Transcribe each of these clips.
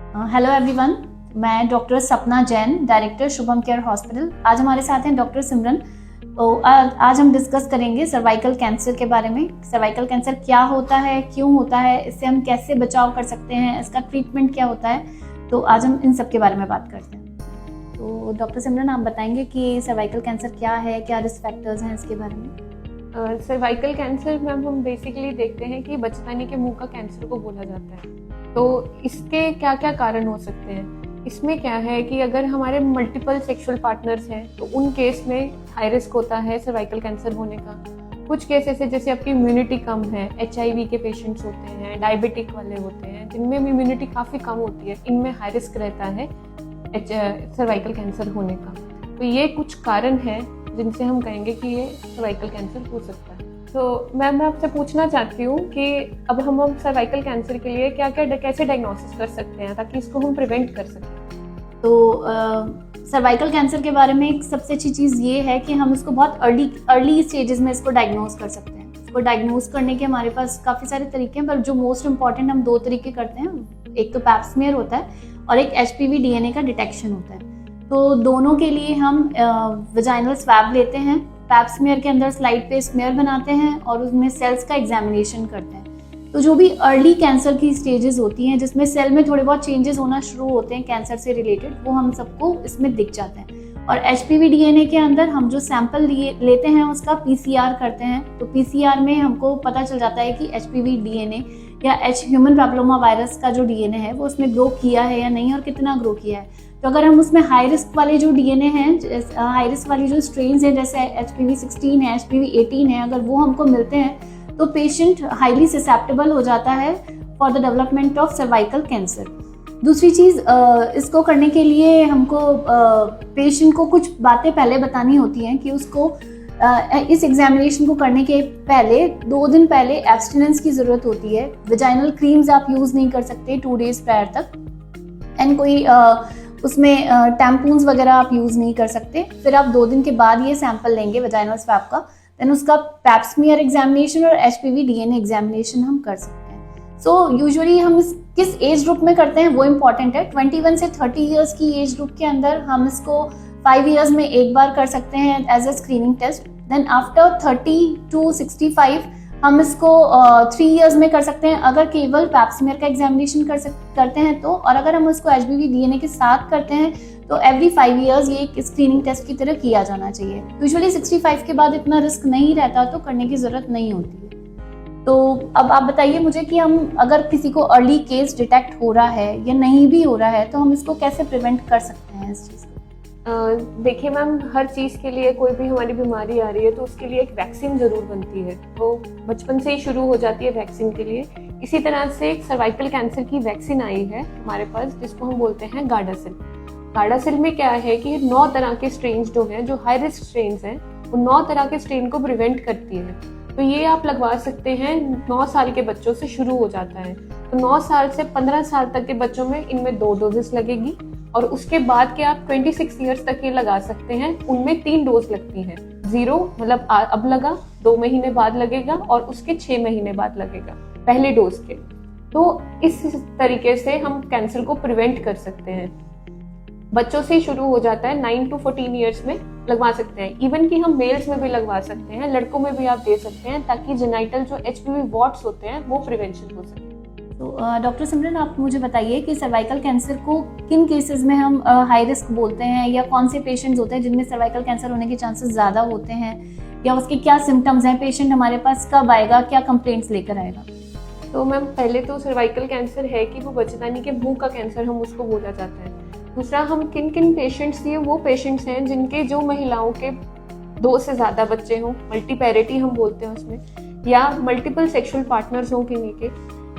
Hello everyone, मैं doctor सपना Jain, director Shubham care hospital. आज हमारे साथ हैं डॉक्टर सिमरन। तो आज हम डिस्कस करेंगे सर्वाइकल कैंसर के बारे में। सर्वाइकल कैंसर क्या होता है, क्यों होता है, इससे हम कैसे बचाव कर सकते हैं, इसका ट्रीटमेंट क्या होता है। तो आज हम इन सब के बारे में बात करते हैं। तो डॉक्टर सिमरन, आप बताएंगे कि सर्वाइकल कैंसर क्या है, क्या रिस्क फैक्टर्स हैं इसके बारे में। सर्वाइकल कैंसर में हम बेसिकली देखते हैं कि बचकाने के मुंह का कैंसर को बोला जाता है। तो इसके क्या क्या कारण हो सकते हैं। इसमें क्या है कि अगर हमारे मल्टीपल सेक्सुअल पार्टनर्स हैं तो उन केस में हाई रिस्क होता है सर्वाइकल कैंसर होने का। कुछ केसेस है जैसे आपकी इम्यूनिटी कम है, HIV के पेशेंट्स होते हैं, डायबिटिक वाले होते हैं जिनमें इम्यूनिटी काफ़ी कम होती है, इनमें हाई रिस्क रहता है सर्वाइकल कैंसर होने का। तो ये कुछ कारण हैं जिनसे हम कहेंगे कि ये सर्वाइकल कैंसर हो सकता है। तो मैं आपसे पूछना चाहती हूँ कि अब हम सर्वाइकल कैंसर के लिए कैसे डायग्नोसिस कर सकते हैं ताकि इसको हम प्रिवेंट कर सकें। तो सर्वाइकल कैंसर के बारे में एक सबसे अच्छी चीज़ ये है कि हम इसको बहुत अर्ली स्टेजेस में इसको डायग्नोज कर सकते हैं। इसको डायग्नोज करने के हमारे पास काफ़ी सारे तरीके हैं, पर जो मोस्ट इम्पॉर्टेंट हम 2 तरीके करते हैं। एक तो पैप स्मीयर होता है और एक HPV DNA का डिटेक्शन होता है। तो दोनों के लिए हम वजाइनल स्वैब लेते हैं। पैप स्मीयर के अंदर स्लाइड पे स्मीयर बनाते हैं और उसमें सेल्स का एग्जामिनेशन करते हैं। तो जो भी अर्ली कैंसर की स्टेजेस होती हैं जिसमें सेल में थोड़े बहुत चेंजेस होना शुरू होते हैं कैंसर से रिलेटेड, वो हम सबको इसमें दिख जाते हैं। और HPV DNA के अंदर हम जो सैंपल लेते हैं उसका PCR करते हैं। तो PCR में हमको पता चल जाता है कि HPV DNA या ह्यूमन पैपिलोमा वायरस का जो DNA है वो उसमें ग्रो किया है या नहीं और कितना ग्रो किया है। तो अगर हम उसमें हाई रिस्क वाले जो DNA हैं, हाई रिस्क वाली जो स्ट्रेन्स हैं जैसे HPV 16 है, HPV 18 है, अगर वो हमको मिलते हैं तो पेशेंट हाईली ससेप्टेबल हो जाता है for the development of cervical cancer. दूसरी चीज़, इसको करने के लिए हमको पेशेंट को कुछ बातें पहले बतानी होती हैं कि उसको इस एग्जामिनेशन को करने के पहले 2 दिन पहले एब्स्टिनेंस की ज़रूरत होती है। वेजाइनल क्रीम्स आप यूज़ नहीं कर सकते 2 डेज प्रायर तक, एंड कोई उसमें टैम्पून्स वगैरह आप यूज़ नहीं कर सकते। फिर आप 2 दिन के बाद ये सैंपल लेंगे वेजाइनल स्वैब का, देन उसका पैप स्मीयर एग्जामिनेशन और HPV DNA एग्जामिनेशन हम कर सकते हैं। सो यूजुअली हम किस एज ग्रुप में करते हैं वो इम्पॉर्टेंट है। 21 से 30 ईयर्स की एज ग्रुप के अंदर हम इसको 5 ईयर्स में एक बार कर सकते हैं as a screening test. Then after 30 to 65 हम इसको 3 ईयर्स में कर सकते हैं अगर केवल पैप स्मीयर का एग्जामिनेशन करते हैं तो। और अगर हम उसको HPV DNA के साथ करते हैं तो एवरी 5 ईयर्स ये एक स्क्रीनिंग टेस्ट की तरह किया जाना चाहिए। यूजुअली 65 के बाद इतना रिस्क नहीं रहता तो करने की ज़रूरत नहीं होती है। तो अब आप बताइए मुझे कि हम अगर किसी को अर्ली केस डिटेक्ट हो रहा है या नहीं भी हो रहा है तो हम इसको कैसे प्रिवेंट कर सकते हैं इस चीज़ को। देखिए मैम, हर चीज़ के लिए कोई भी हमारी बीमारी आ रही है तो उसके लिए एक वैक्सीन ज़रूर बनती है। तो बचपन से ही शुरू हो जाती है वैक्सीन के लिए। इसी तरह से एक सर्वाइकल कैंसर की वैक्सीन आई है हमारे पास जिसको हम बोलते हैं गार्डासिल। गार्डासिल में क्या है कि 9 तरह के स्ट्रेन्स जो हैं, जो हाई रिस्क स्ट्रेन्स हैं, वो 9 तरह के स्ट्रेन को प्रिवेंट करती है। तो ये आप लगवा सकते हैं। 9 साल के बच्चों से शुरू हो जाता है। तो 9 साल से 15 साल तक के बच्चों में इनमें 2 डोजेस लगेगी और उसके बाद के आप 26 ईयर्स तक ये लगा सकते हैं। उनमें 3 डोज लगती हैं। 0 मतलब अब लगा, 2 महीने बाद लगेगा और उसके 6 महीने बाद लगेगा पहले डोज के। तो इस तरीके से हम कैंसर को प्रिवेंट कर सकते हैं। बच्चों से ही शुरू हो जाता है, 9 to 14 ईयर्स में लगवा सकते हैं। इवन कि हम मेल्स में भी लगवा सकते हैं, लड़कों में भी आप दे सकते हैं ताकि जेनाइटल जो HPV वॉट्स होते हैं वो प्रिवेंशन हो सके। तो डॉक्टर सिमरन, आप मुझे बताइए कि सर्वाइकल कैंसर को किन केसेस में हम हाई रिस्क बोलते हैं या कौन से पेशेंट्स होते हैं जिनमें सर्वाइकल कैंसर होने के चांसेस ज़्यादा होते हैं, या उसके क्या सिम्टम्स हैं, पेशेंट हमारे पास कब आएगा, क्या कंप्लेंट्स लेकर आएगा। तो मैम, पहले तो सर्वाइकल कैंसर है कि वो बचदानी के मुंह का कैंसर हम उसको बोला जाता है। दूसरा, हम किन किन पेशेंट्स ये वो पेशेंट्स हैं जिनके जो महिलाओं के 2 से ज़्यादा बच्चे हों, मल्टीपैरिटी हम बोलते हैं उसमें, या मल्टीपल सेक्सुअल पार्टनर्स हों किन्हीं के,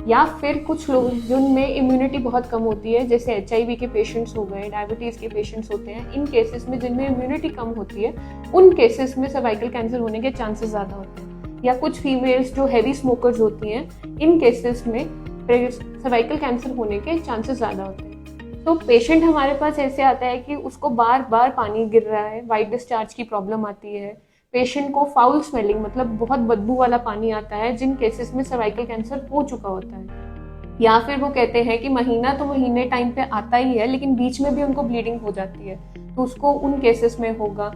या फिर कुछ लोग जिनमें इम्यूनिटी बहुत कम होती है जैसे HIV के पेशेंट्स हो गए, डायबिटीज़ के पेशेंट्स होते हैं। इन केसेस में जिनमें इम्यूनिटी कम होती है उन केसेस में सर्वाइकल कैंसर होने के चांसेस ज़्यादा होते हैं। या कुछ फीमेल्स जो हैवी स्मोकर्स होती हैं, इन केसेस में सर्वाइकल कैंसर होने के चांसेस ज़्यादा होते हैं। तो पेशेंट हमारे पास ऐसे आता है कि उसको बार बार पानी गिर रहा है, वाइट डिस्चार्ज की प्रॉब्लम आती है, पेशेंट को फाउल स्मेलिंग मतलब बहुत बदबू वाला पानी आता है, जिन केसेस में सर्वाइकल कैंसर हो चुका होता है। या फिर वो कहते हैं कि महीना तो महीने टाइम पे आता ही है लेकिन बीच में भी उनको ब्लीडिंग हो जाती है, तो उसको उन केसेस में होगा,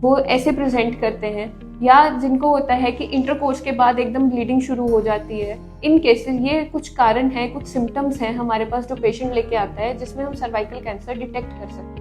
वो ऐसे प्रेजेंट करते हैं। या जिनको होता है कि इंटरकोर्स के बाद एकदम ब्लीडिंग शुरू हो जाती है, इन केसेस ये कुछ कारण हैं, कुछ सिम्टम्स हैं हमारे पास जो पेशेंट लेके आता है जिसमें हम सर्वाइकल कैंसर डिटेक्ट कर सकते हैं।